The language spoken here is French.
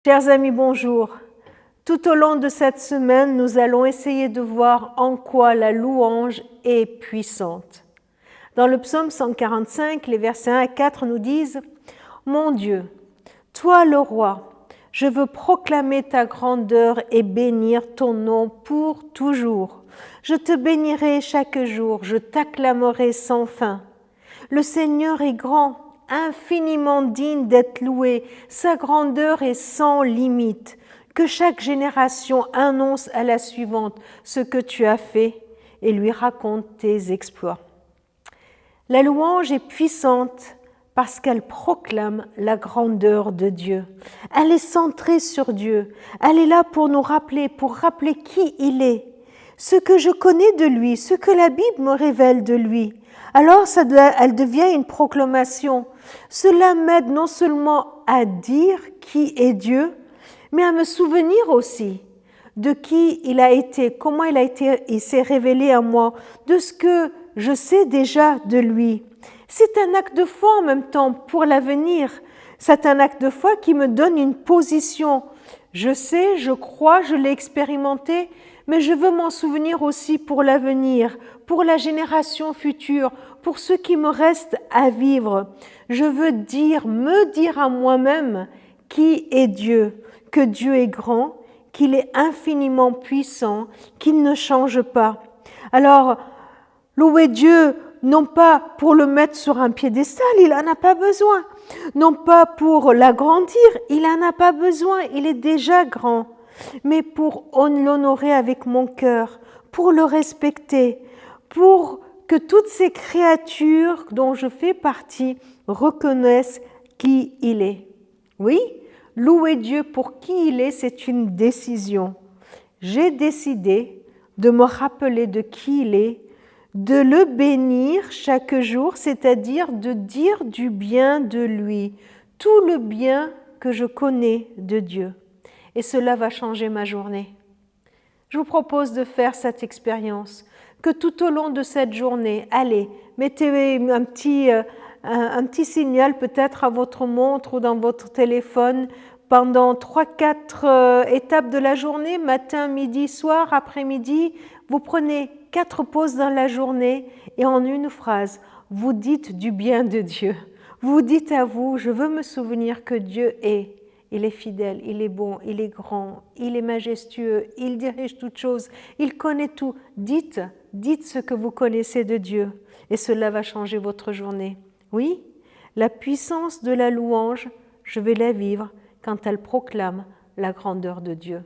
Chers amis, bonjour. Tout au long de cette semaine, nous allons essayer de voir en quoi la louange est puissante. Dans le psaume 145, les versets 1 à 4 nous disent « Mon Dieu, toi le roi, je veux proclamer ta grandeur et bénir ton nom pour toujours. Je te bénirai chaque jour, je t'acclamerai sans fin. Le Seigneur est grand, infiniment digne d'être loué, sa grandeur est sans limite. Que chaque génération annonce à la suivante ce que tu as fait et lui raconte tes exploits. » La louange est puissante parce qu'elle proclame la grandeur de Dieu. Elle est centrée sur Dieu. Elle est là pour nous rappeler, qui il est, ce que je connais de lui, ce que la Bible me révèle de lui. Alors elle devient une proclamation. Cela m'aide non seulement à dire qui est Dieu, mais à me souvenir aussi de qui il a été, comment il s'est révélé à moi, de ce que je sais déjà de lui. C'est un acte de foi en même temps pour l'avenir. C'est un acte de foi qui me donne une position. Je sais, je crois, je l'ai expérimenté, mais je veux m'en souvenir aussi pour l'avenir, pour la génération future, pour ce qui me reste à vivre. Je veux me dire à moi-même qui est Dieu, que Dieu est grand, qu'il est infiniment puissant, qu'il ne change pas. Alors, louer Dieu, non pas pour le mettre sur un piédestal, il n'en a pas besoin. Non pas pour l'agrandir, il n'en a pas besoin, il est déjà grand. Mais pour l'honorer avec mon cœur, pour le respecter, pour que toutes ces créatures dont je fais partie reconnaissent qui il est. Oui, louer Dieu pour qui il est, c'est une décision. J'ai décidé de me rappeler de qui il est, de le bénir chaque jour, c'est-à-dire de dire du bien de lui, tout le bien que je connais de Dieu. Et cela va changer ma journée. Je vous propose de faire cette expérience, que tout au long de cette journée, allez, mettez un petit signal peut-être à votre montre ou dans votre téléphone pendant 3-4 étapes de la journée, matin, midi, soir, après-midi. Vous prenez 4 pauses dans la journée et en une phrase, vous dites du bien de Dieu. Vous dites à vous, je veux me souvenir que Dieu est. Il est fidèle, il est bon, il est grand, il est majestueux, il dirige toutes choses, il connaît tout. Dites ce que vous connaissez de Dieu et cela va changer votre journée. Oui, la puissance de la louange, je vais la vivre quand elle proclame la grandeur de Dieu.